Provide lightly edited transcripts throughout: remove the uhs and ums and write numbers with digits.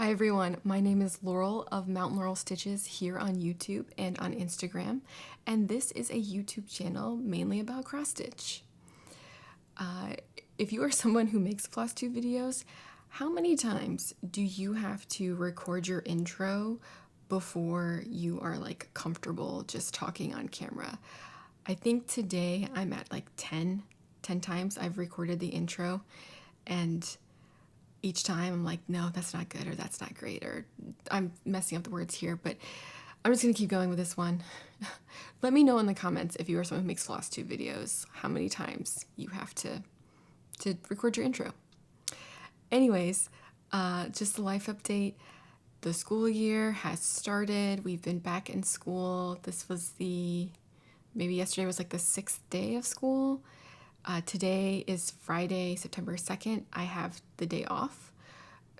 Hi everyone, my name is Laurel of Mountain Laurel Stitches here on YouTube and on Instagram, and this is a YouTube channel mainly about cross stitch. If you are someone who makes Flosstube videos, how many times do you have to record your intro before you are like comfortable just talking on camera? I think today I'm at like 10 times I've recorded the intro, and each time I'm like, no, that's not good, or that's not great, or I'm messing up the words here, but I'm just gonna keep going with this one. Let me know in the comments if you are someone who makes Flosstube videos, how many times you have to record your intro. Anyways, just a life update. The school year has started. We've been back in school. This was maybe yesterday was like the 6th day of school. Today is Friday, September 2nd. I have the day off.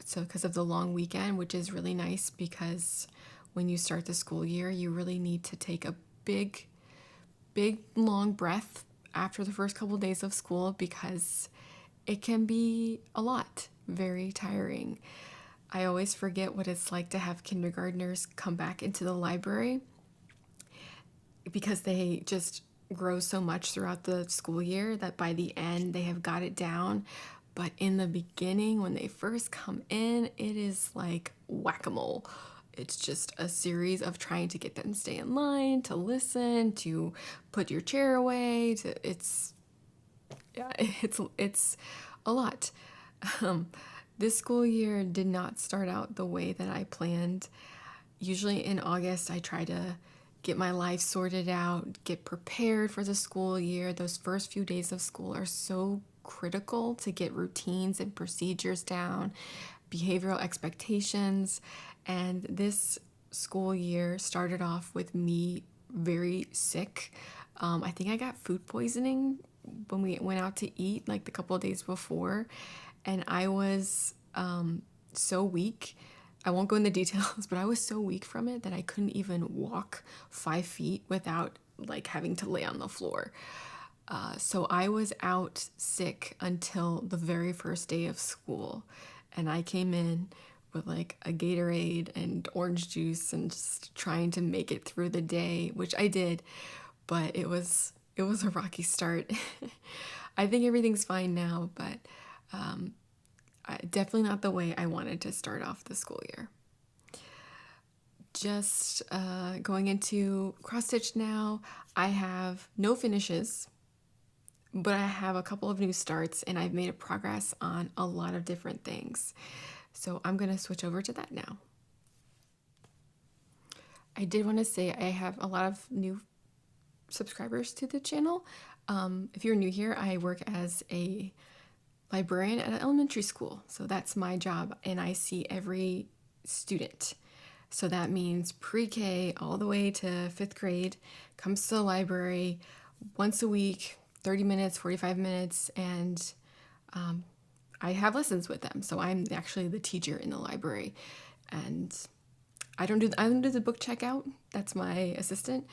So because of the long weekend, which is really nice because when you start the school year, you really need to take a big, long breath after the first couple of days of school because it can be a lot, very tiring. I always forget what it's like to have kindergartners come back into the library because they just grow so much throughout the school year that by the end they have got it down. But in the beginning, when they first come in, it is like whack-a-mole. It's just a series of trying to get them to stay in line, to listen, to put your chair away. It's a lot. This school year did not start out the way that I planned. Usually in August, I try to get my life sorted out, get prepared for the school year. Those first few days of school are so critical to get routines and procedures down, behavioral expectations. And this school year started off with me very sick. I think I got food poisoning when we went out to eat like the couple of days before, and I was so weak. I won't go into details, but I was so weak from it that I couldn't even walk 5 feet without like having to lay on the floor. So I was out sick until the very first day of school, and I came in with like a Gatorade and orange juice and just trying to make it through the day, which I did, but it was a rocky start. I think everything's fine now, but definitely not the way I wanted to start off the school year. Just going into cross stitch now, I have no finishes, but I have a couple of new starts and I've made a progress on a lot of different things. So I'm going to switch over to that now. I did want to say I have a lot of new subscribers to the channel. If you're new here, I work as a librarian at an elementary school. So that's my job, and I see every student. So that means pre-K all the way to 5th grade comes to the library once a week, 30 minutes, 45 minutes, and I have lessons with them. So I'm actually the teacher in the library, and I don't do the book checkout. That's my assistant.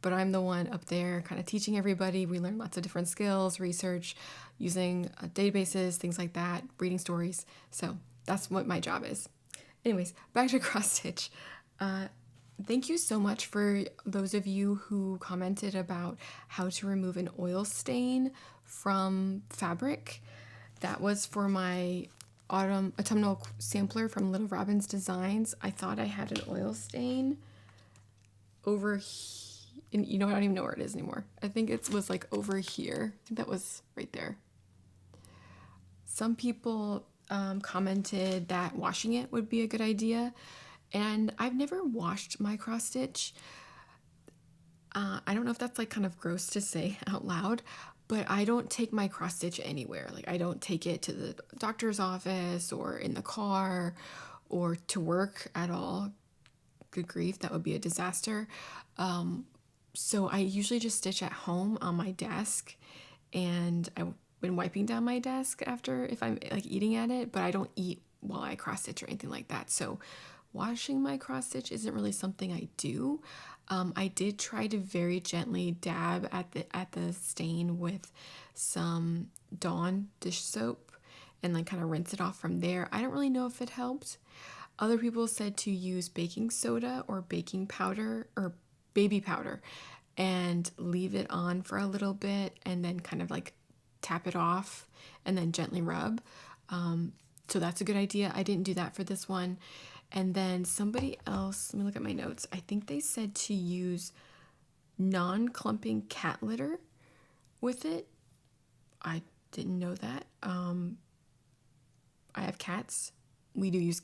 But I'm the one up there kind of teaching everybody. We learn lots of different skills, research, using databases, things like that, reading stories. So that's what my job is. Anyways, back to cross stitch. Thank you so much for those of you who commented about how to remove an oil stain from fabric. That was for my autumnal sampler from Little Robin's Designs. I thought I had an oil stain over here. And you know, I don't even know where it is anymore. I think it was like over here. I think that was right there. Some people commented that washing it would be a good idea, and I've never washed my cross stitch. I don't know if that's like kind of gross to say out loud, but I don't take my cross stitch anywhere. Like I don't take it to the doctor's office or in the car or to work at all. Good grief, that would be a disaster. So I usually just stitch at home on my desk, and I've been wiping down my desk after if I'm like eating at it, but I don't eat while I cross stitch or anything like that. So washing my cross stitch isn't really something I do. I did try to very gently dab at the stain with some Dawn dish soap, and then kind of rinse it off from there. I don't really know if it helped. Other people said to use baking soda or baking powder or baby powder and leave it on for a little bit and then kind of like tap it off and then gently rub. So that's a good idea. I didn't do that for this one. And then somebody else, let me look at my notes. I think they said to use non-clumping cat litter with it. I didn't know that. I have cats. We do use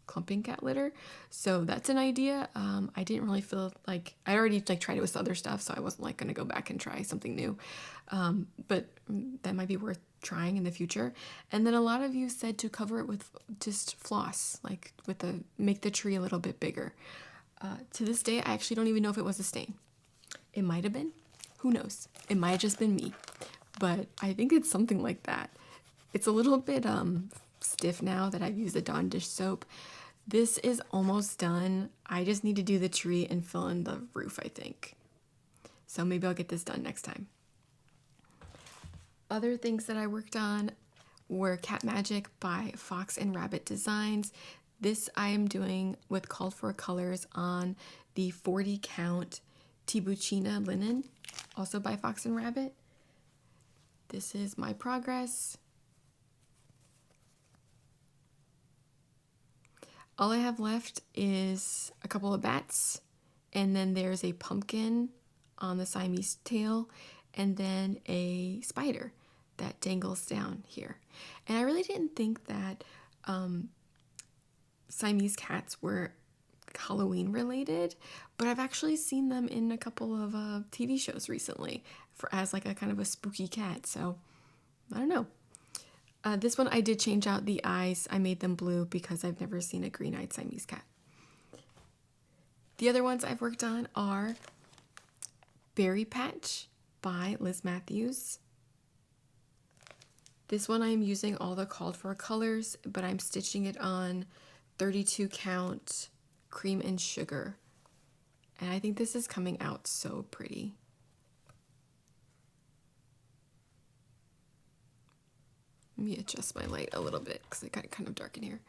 clumping cat litter, so that's an idea. I didn't really feel like I already like tried it with other stuff, so I wasn't like going to go back and try something new. But that might be worth trying in the future. And then a lot of you said to cover it with just floss, like with make the tree a little bit bigger. To this day, I actually don't even know if it was a stain. It might have been. Who knows? It might have just been me. But I think it's something like that. It's a little bit stiff now that I've used the Dawn dish soap. This is almost done. I just need to do the tree and fill in the roof, I think. So maybe I'll get this done next time. Other things that I worked on were Cat Magic by Fox and Rabbit Designs. This I am doing with called for colors on the 40 count Tibucina linen, also by Fox and Rabbit. This is my progress. All I have left is a couple of bats, and then there's a pumpkin on the Siamese tail, and then a spider that dangles down here. And I really didn't think that Siamese cats were Halloween related, but I've actually seen them in a couple of TV shows recently as like a kind of a spooky cat. So I don't know. This one I did change out the eyes. I made them blue because I've never seen a green-eyed Siamese cat. The other ones I've worked on are Berry Patch by Liz Matthews. This one I'm using all the called for colors, but I'm stitching it on 32 count cream and sugar. And I think this is coming out so pretty. Let me adjust my light a little bit because it got kind of dark in here.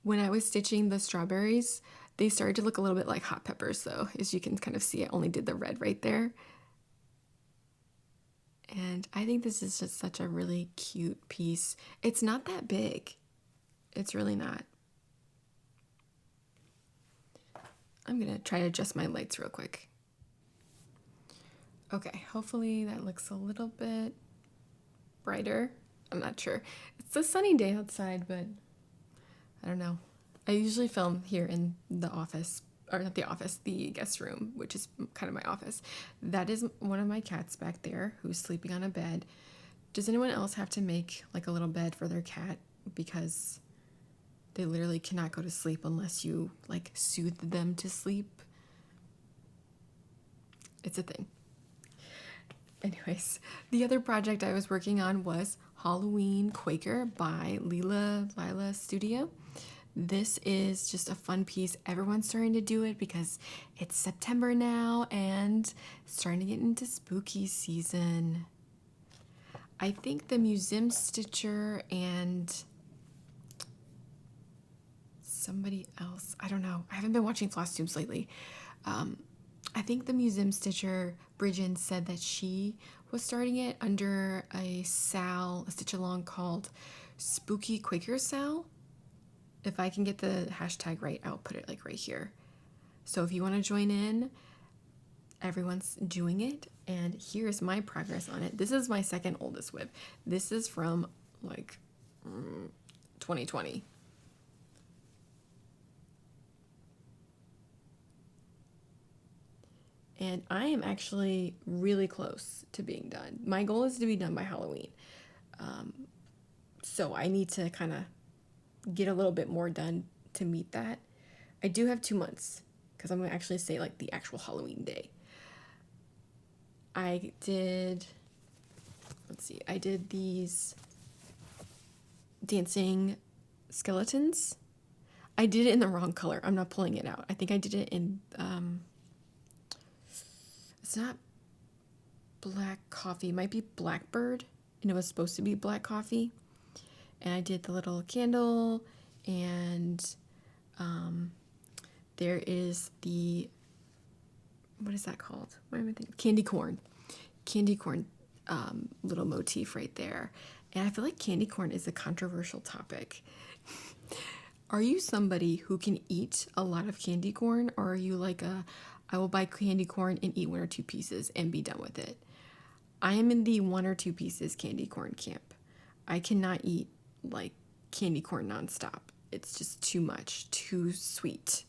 When I was stitching the strawberries, they started to look a little bit like hot peppers though. As you can kind of see, I only did the red right there. And I think this is just such a really cute piece. It's not that big. It's really not. I'm gonna try to adjust my lights real quick. Okay, hopefully that looks a little bit brighter. I'm not sure. It's a sunny day outside, but I don't know. I usually film here in the office, or not the office, the guest room, which is kind of my office. That is one of my cats back there who's sleeping on a bed. Does anyone else have to make like a little bed for their cat? Because they literally cannot go to sleep unless you like soothe them to sleep. It's a thing. Anyways, the other project I was working on was Halloween Quaker by Lila Studio. This is just a fun piece. Everyone's starting to do it because it's September now and starting to get into spooky season. I think the Museum Stitcher and somebody else, I don't know. I haven't been watching Flosstubes lately. I think the Museum Stitcher, Bridget, said that she was starting it under a stitch along called Spooky Quaker Sal. If I can get the hashtag right, I'll put it like right here. So if you want to join in, everyone's doing it. And here's my progress on it. This is my second oldest WIP. This is from like 2020. And I am actually really close to being done. My goal is to be done by Halloween. So I need to kind of get a little bit more done to meet that. I do have 2 months because I'm going to actually say like the actual Halloween day. I did these dancing skeletons. I did it in the wrong color. I'm not pulling it out. I think I did it in, it's not black coffee. It might be blackbird and it was supposed to be black coffee. And I did the little candle, and there is the, what is that called? What am I thinking? Candy corn little motif right there. And I feel like candy corn is a controversial topic. Are you somebody who can eat a lot of candy corn, or are you like I will buy candy corn and eat 1 or 2 pieces and be done with it? I am in the 1 or 2 pieces candy corn camp. I cannot eat like candy corn nonstop. It's just too much, too sweet.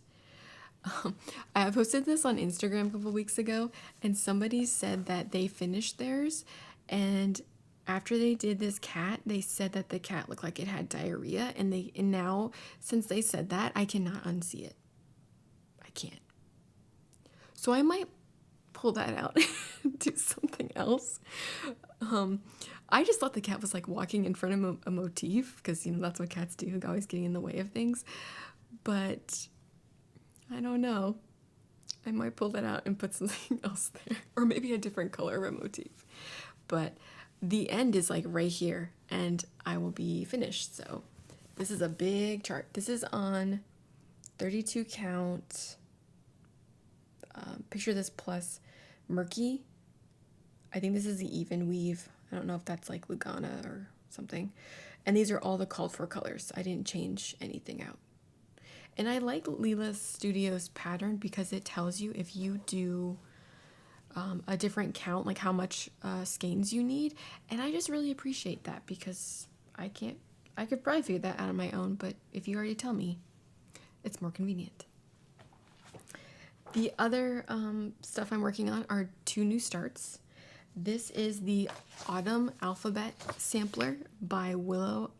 I posted this on Instagram a couple weeks ago, and somebody said that they finished theirs, and after they did this cat, they said that the cat looked like it had diarrhea, and now since they said that, I cannot unsee it. I can't. So I might pull that out and do something else. I just thought the cat was like walking in front of a motif, because that's what cats do, always getting in the way of things. But I don't know. I might pull that out and put something else there, or maybe a different color of a motif. But the end is like right here, and I will be finished. So this is a big chart. This is on 32 count. Picture this plus murky. I think this is the even weave. I don't know if that's like Lugana or something. And these are all the called for colors. I didn't change anything out. And I like Lila Studios pattern because it tells you if you do a different count, like how much skeins you need. And I just really appreciate that, because I could probably figure that out on my own, but if you already tell me, it's more convenient. The other stuff I'm working on are 2 new starts. This is the Autumn Alphabet Sampler by Willow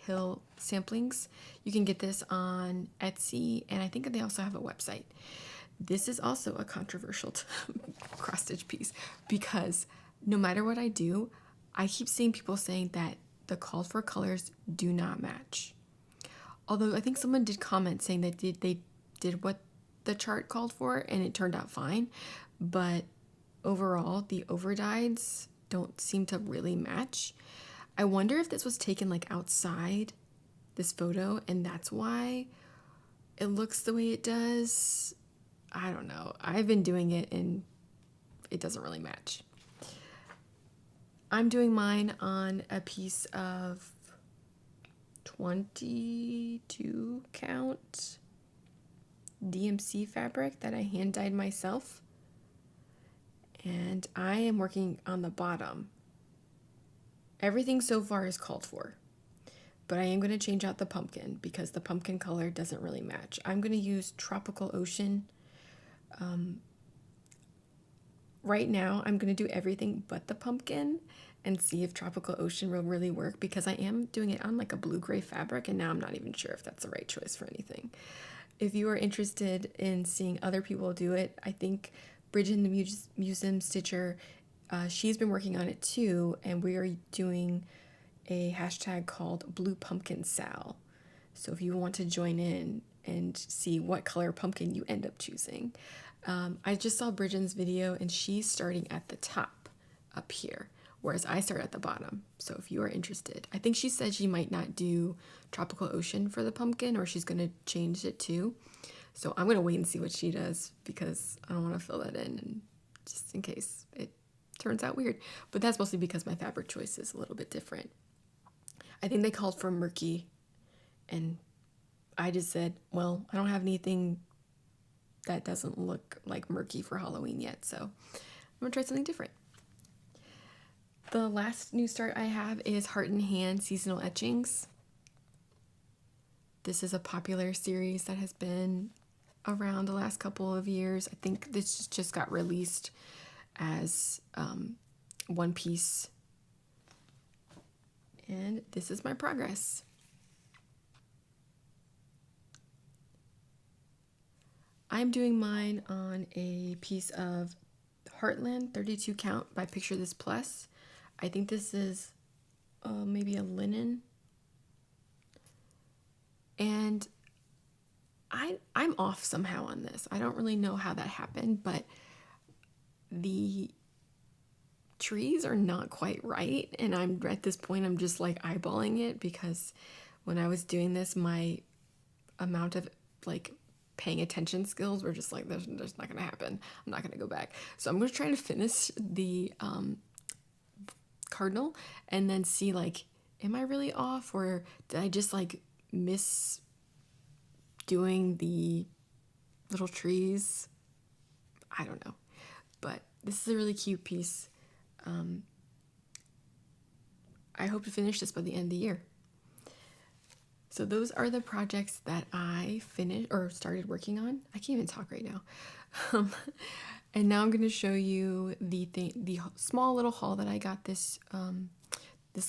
Hill Samplings. You can get this on Etsy, and I think they also have a website. This is also a controversial cross-stitch piece, because no matter what I do, I keep seeing people saying that the called for colors do not match. Although I think someone did comment saying that they did what the chart called for and it turned out fine, but overall the overdyes don't seem to really match. I wonder if this was taken like outside this photo and that's why it looks the way it does. I don't know. I've been doing it and it doesn't really match. I'm doing mine on a piece of 22 count DMC fabric that I hand dyed myself. And I am working on the bottom. Everything so far is called for, but I am going to change out the pumpkin because the pumpkin color doesn't really match. I'm going to use Tropical Ocean. Right now, I'm going to do everything but the pumpkin and see if Tropical Ocean will really work, because I am doing it on like a blue-gray fabric, and now I'm not even sure if that's the right choice for anything. If you are interested in seeing other people do it, I think Bridget the Museum Stitcher, she's been working on it too, and we are doing a hashtag called Blue Pumpkin Sal. So if you want to join in and see what color pumpkin you end up choosing. I just saw Bridget's video and she's starting at the top up here, whereas I start at the bottom. So if you are interested, I think she said she might not do Tropical Ocean for the pumpkin, or she's going to change it too. So I'm going to wait and see what she does, because I don't want to fill that in, and just in case it turns out weird. But that's mostly because my fabric choice is a little bit different. I think they called for murky, and I just said, well, I don't have anything that doesn't look like murky for Halloween yet, so I'm going to try something different. The last new start I have is Heart in Hand Seasonal Etchings. This is a popular series that has been around the last couple of years. I think this just got released as one piece. And this is my progress. I'm doing mine on a piece of Heartland 32 count by Picture This Plus. I think this is maybe a linen. And I'm off somehow on this. I don't really know how that happened, but the trees are not quite right, and I'm at this point I'm just like eyeballing it, because when I was doing this, my amount of like paying attention skills were just like, there's not gonna happen. I'm not gonna go back. So I'm gonna try to finish the cardinal and then see like, am I really off, or did I just like miss doing the little trees? I don't know, but this is a really cute piece. I hope to finish this by the end of the year. So those are the projects that I finished or started working on. I can't even talk right now. And now I'm going to show you the small little haul that I got this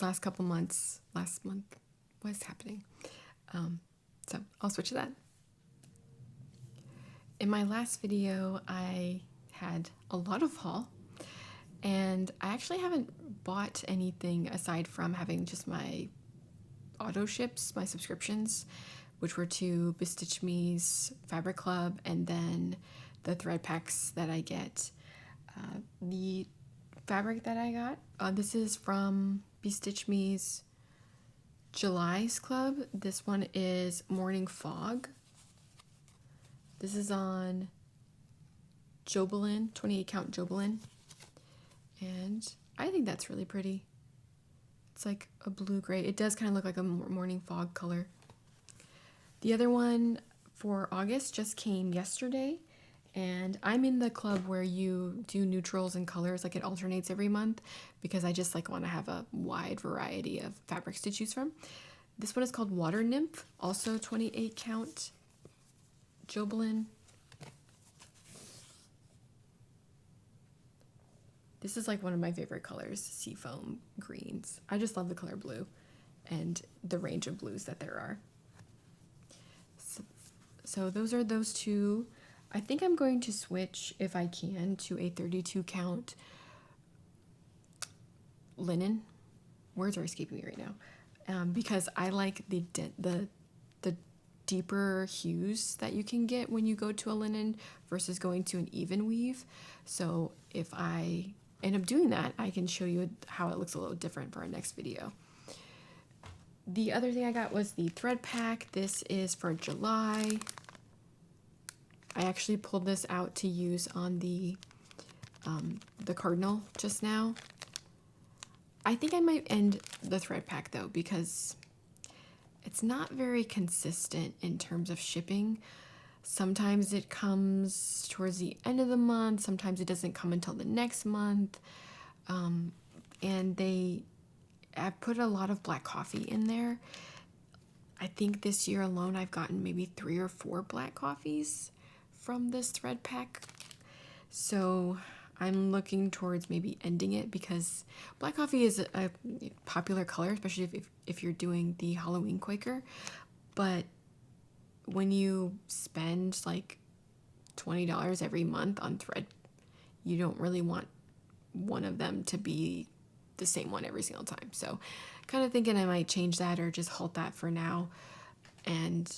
last couple months. Last month, what's happening? So I'll switch to that. In my last video, I had a lot of haul, and I actually haven't bought anything aside from having just my auto ships, my subscriptions, which were to Bestitch Me's Fabric Club, and then the thread packs that I get. The fabric that I got, this is from Bestitch Me's July's Club. This one is Morning Fog. This is on Jobelin, 28 count Jobelin, and I think that's really pretty. It's like a blue-gray. It does kind of look like a morning fog color. The other one for August just came yesterday, and I'm in the club where you do neutrals and colors, like it alternates every month, because I just like want to have a wide variety of fabrics to choose from. This one is called Water Nymph, also 28 count Jobelin. This is like one of my favorite colors, seafoam greens. I just love the color blue and the range of blues that there are. So those are those two. I think I'm going to switch, if I can, to a 32 count linen. Words are escaping me right now. Because I like the deeper hues that you can get when you go to a linen versus going to an even weave. So if I end up doing that, I can show you how it looks a little different for our next video. The other thing I got was the thread pack. This is for July. I actually pulled this out to use on the cardinal just now. I think I might end the thread pack though, because it's not very consistent in terms of shipping. Sometimes it comes towards the end of the month, sometimes it doesn't come until the next month. And I put a lot of black coffee in there. I think this year alone I've gotten maybe 3 or 4 black coffees from this thread pack. So I'm looking towards maybe ending it, because black coffee is a popular color, especially if you're doing the Halloween Quaker. But when you spend like $20 every month on thread, you don't really want one of them to be the same one every single time. So kind of thinking I might change that, or just halt that for now and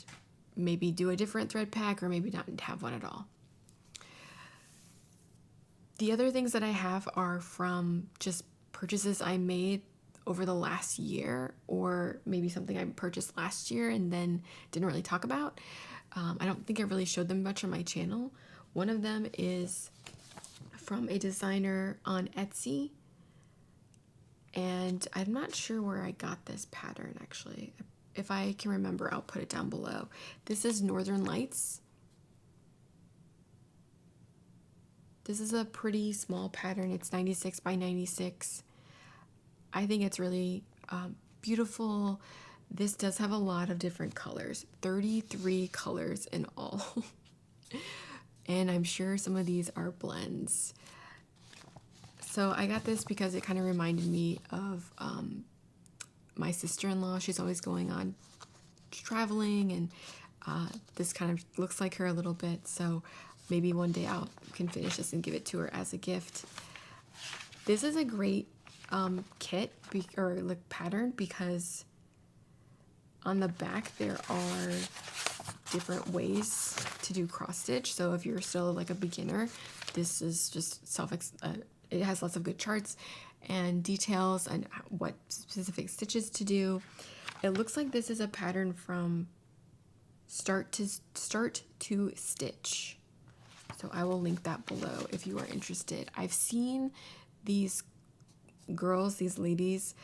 maybe do a different thread pack, or maybe not have one at all. The other things that I have are from just purchases I made over the last year, or maybe something I purchased last year and then didn't really talk about. I don't think I really showed them much on my channel. One of them is from a designer on Etsy, and I'm not sure where I got this pattern actually. If I can remember, I'll put it down below. This is Northern Lights. This is a pretty small pattern. It's 96 by 96. I think it's really beautiful. This does have a lot of different colors, 33 colors in all. And I'm sure some of these are blends. So I got this because it kind of reminded me of my sister-in-law. She's always going on traveling, and this kind of looks like her a little bit. So maybe one day I can finish this and give it to her as a gift. This is a great kit or like pattern, because on the back there are different ways to do cross stitch. So if you're still like a beginner, this is just it has lots of good charts and details and what specific stitches to do. It looks like this is a pattern from start to stitch. So I will link that below if you are interested. I've seen these girls, these ladies,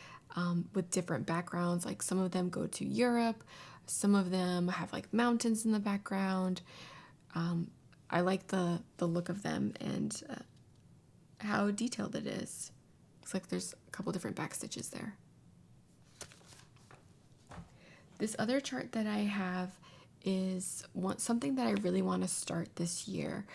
with different backgrounds. Like some of them go to Europe, some of them have like mountains in the background. I like the look of them and how detailed it is. Looks like there's a couple different back stitches there. This other chart that I have is something that I really want to start this year.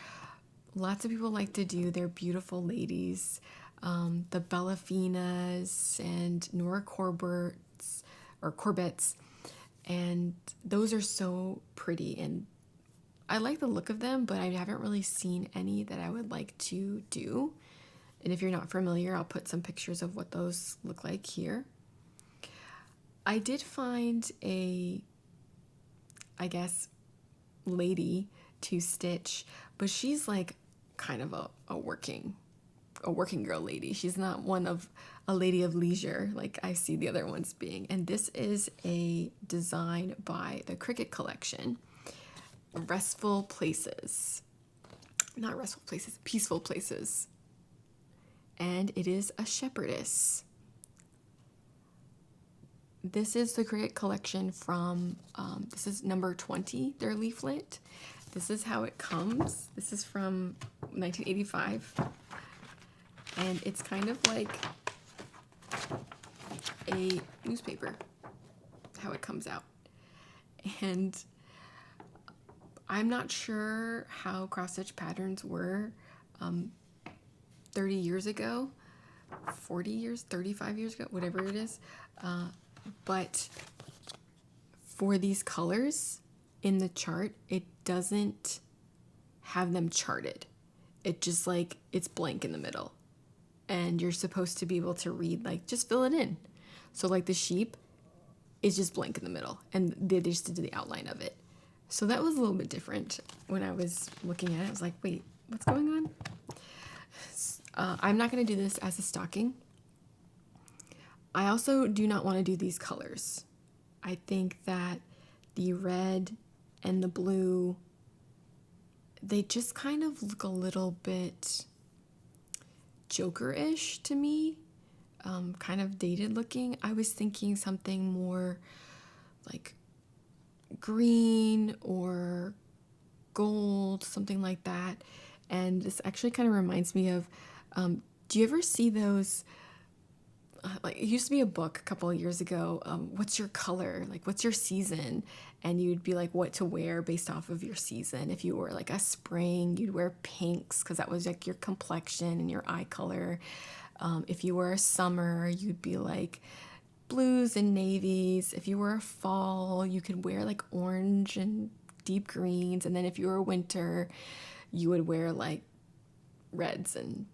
Lots of people like to do their beautiful ladies, the Bellafinas and Nora Corbett's, and those are so pretty, and I like the look of them, but I haven't really seen any that I would like to do. And if you're not familiar, I'll put some pictures of what those look like here. I did find I guess, lady to stitch, but she's like kind of a working girl lady. She's not one of a lady of leisure like I see the other ones being. And this is a design by the Cricut collection, Peaceful Places. And it is a shepherdess. This is the Cricut collection from, this is number 20, their leaflet. This is how it comes. This is from 1985. And it's kind of like a newspaper, how it comes out. And I'm not sure how cross-stitch patterns were 30 years ago, 40 years, 35 years ago, whatever it is. But for these colors in the chart, it doesn't have them charted. It just like, it's blank in the middle. And you're supposed to be able to read, like, just fill it in. So like the sheep is just blank in the middle, and they just did the outline of it. So that was a little bit different when I was looking at it. I was like, wait, what's going on? I'm not going to do this as a stocking. I also do not want to do these colors. I think that the red and the blue, they just kind of look a little bit Joker-ish to me, kind of dated looking. I was thinking something more like green or gold, something like that. And this actually kind of reminds me of, do you ever see those, like, it used to be a book a couple of years ago, what's your color, like what's your season, and you'd be like what to wear based off of your season. If you were like a spring, you'd wear pinks because that was like your complexion and your eye color. If you were a summer, you'd be like blues and navies. If you were a fall, you could wear like orange and deep greens. And then if you were a winter, you would wear like reds and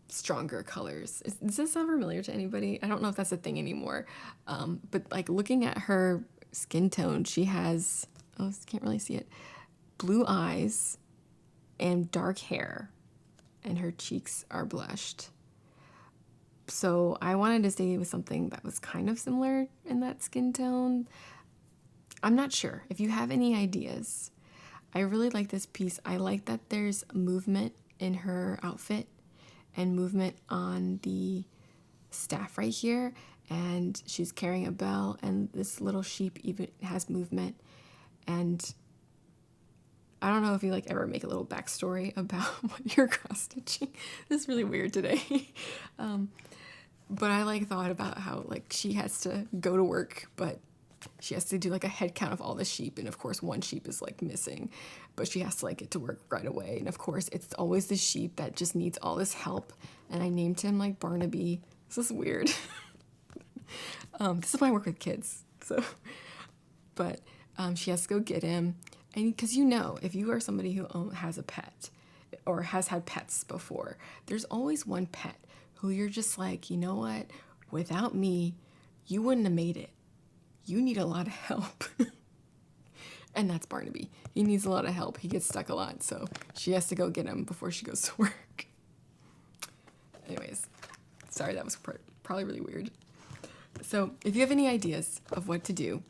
stronger colors. Does this sound familiar to anybody? I don't know if that's a thing anymore. But like looking at her skin tone, she has, oh, can't really see it, blue eyes and dark hair, and her cheeks are blushed. So I wanted to stay with something that was kind of similar in that skin tone. I'm not sure if you have any ideas. I really like this piece. I like that there's movement in her outfit and movement on the staff right here, and she's carrying a bell, and this little sheep even has movement. And I don't know if you like ever make a little backstory about what you're cross stitching. This is really weird today. But I like thought about how like she has to go to work, but she has to do like a head count of all the sheep, and of course one sheep is like missing, but she has to like get to work right away. And of course it's always the sheep that just needs all this help, and I named him like Barnaby. This is weird. This is why I work with kids. So, but she has to go get him, and because you know, if you are somebody who has a pet or has had pets before, there's always one pet who you're just like, you know what, without me you wouldn't have made it. You need a lot of help. And that's Barnaby. He needs a lot of help. He gets stuck a lot, so she has to go get him before she goes to work. Anyways, sorry, that was probably really weird. So if you have any ideas of what to do,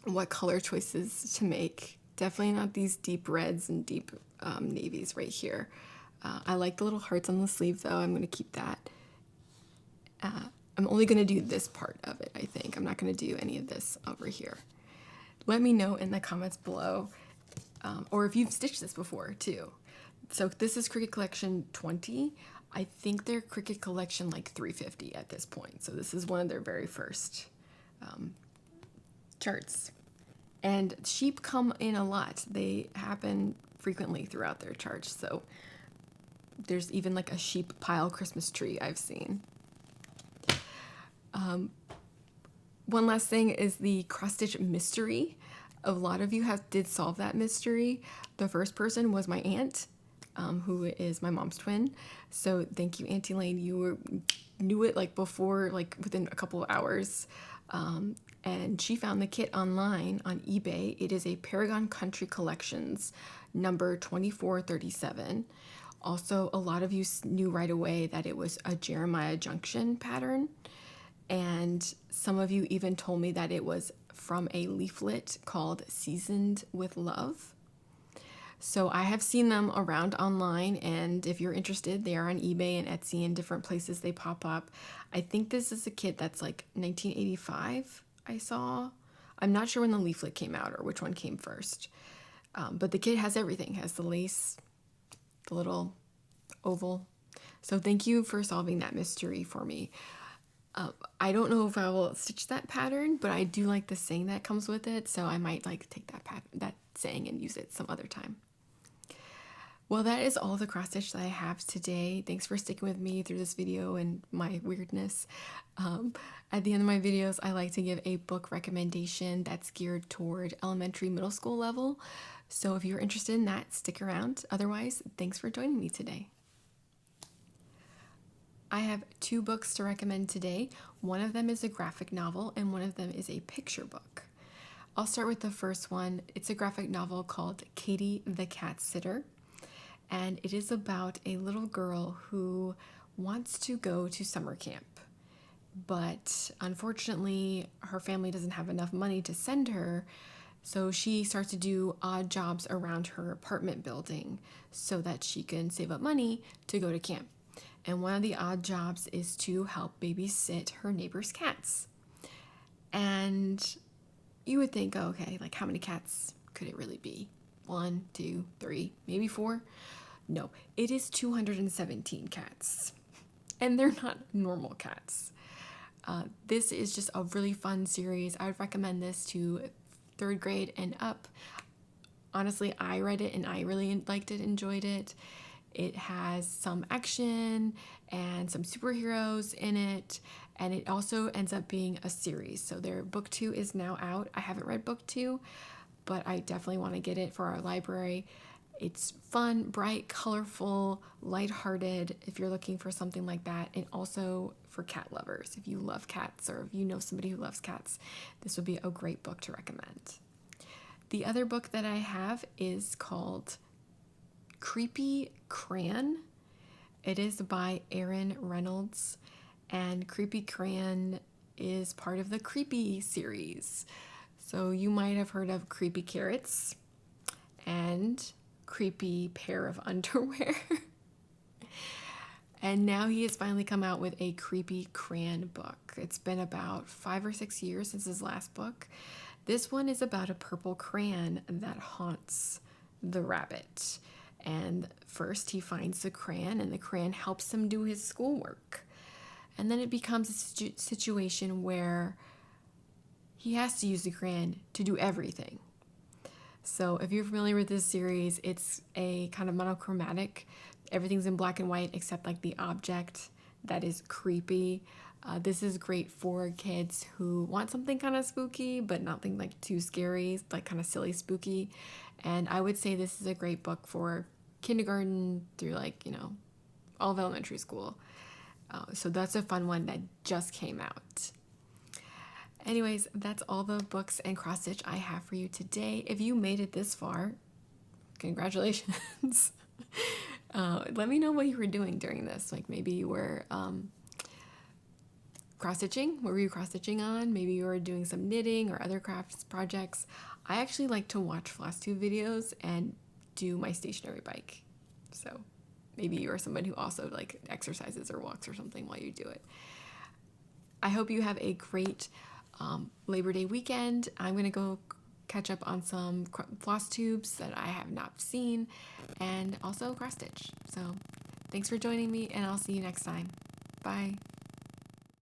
what color choices to make, definitely not these deep reds and deep navies right here. I like the little hearts on the sleeve though. I'm going to keep that. I'm only going to do this part of it, I think. I'm not going to do any of this over here. Let me know in the comments below, or if you've stitched this before too. So this is Cricut Collection 20. I think they're Cricut Collection like 350 at this point. So this is one of their very first charts. And sheep come in a lot. They happen frequently throughout their charts. So there's even like a sheep pile Christmas tree I've seen. One last thing is the cross stitch mystery. A lot of you did solve that mystery. The first person was my aunt, who is my mom's twin. So thank you, Auntie Lane. You knew it like before, like within a couple of hours. And she found the kit online on eBay. It is a Paragon Country Collections number 2437. Also, a lot of you knew right away that it was a Jeremiah Junction pattern. And some of you even told me that it was from a leaflet called Seasoned with Love. So I have seen them around online, and if you're interested, they are on eBay and Etsy and different places they pop up. I think this is a kit that's like 1985 I saw. I'm not sure when the leaflet came out or which one came first. But the kit has everything. It has the lace, the little oval. So thank you for solving that mystery for me. I don't know if I will stitch that pattern, but I do like the saying that comes with it, so I might like take that saying and use it some other time. Well, that is all the cross stitch that I have today. Thanks for sticking with me through this video and my weirdness. At the end of my videos, I like to give a book recommendation that's geared toward elementary, middle school level. So if you're interested in that, stick around. Otherwise, thanks for joining me today. I have 2 books to recommend today. One of them is a graphic novel and one of them is a picture book. I'll start with the first one. It's a graphic novel called Katie the Catsitter, and it is about a little girl who wants to go to summer camp, but unfortunately her family doesn't have enough money to send her, so she starts to do odd jobs around her apartment building so that she can save up money to go to camp. And one of the odd jobs is to help babysit her neighbor's cats. And you would think, oh, okay, like how many cats could it really be? 1, 2, 3, maybe 4? No, it is 217 cats. And they're not normal cats. This is just a really fun series. I would recommend this to 3rd grade and up. Honestly, I read it and I really liked it, enjoyed it. It has some action and some superheroes in it, and it also ends up being a series. So their book 2 is now out. I haven't read book 2, but I definitely want to get it for our library. It's fun, bright, colorful, lighthearted if you're looking for something like that, and also for cat lovers. If you love cats or if you know somebody who loves cats, this would be a great book to recommend. The other book that I have is called Creepy Crayon. It is by Erin Reynolds, and Creepy Crayon is part of the Creepy series. So you might have heard of Creepy Carrots and Creepy Pair of Underwear. And now he has finally come out with a Creepy Crayon book. It's been about 5 or 6 years since his last book. This one is about a purple crayon that haunts the rabbit. And first he finds the crayon, and the crayon helps him do his schoolwork. And then it becomes a situation where he has to use the crayon to do everything. So if you're familiar with this series, it's a kind of monochromatic. Everything's in black and white except like the object that is creepy. This is great for kids who want something kind of spooky, but nothing like too scary, like kind of silly spooky. And I would say this is a great book for kindergarten through all of elementary school. So that's a fun one that just came out. Anyways, that's all the books and cross stitch I have for you today. If you made it this far, congratulations. Let me know what you were doing during this. Like maybe you were cross-stitching. What were you cross-stitching on? Maybe you were doing some knitting or other crafts projects. I actually like to watch Flosstube videos and do my stationary bike. So maybe you are someone who also like exercises or walks or something while you do it. I hope you have a great Labor Day weekend. I'm going to go catch up on some floss tubes that I have not seen and also cross stitch. So thanks for joining me, and I'll see you next time. Bye.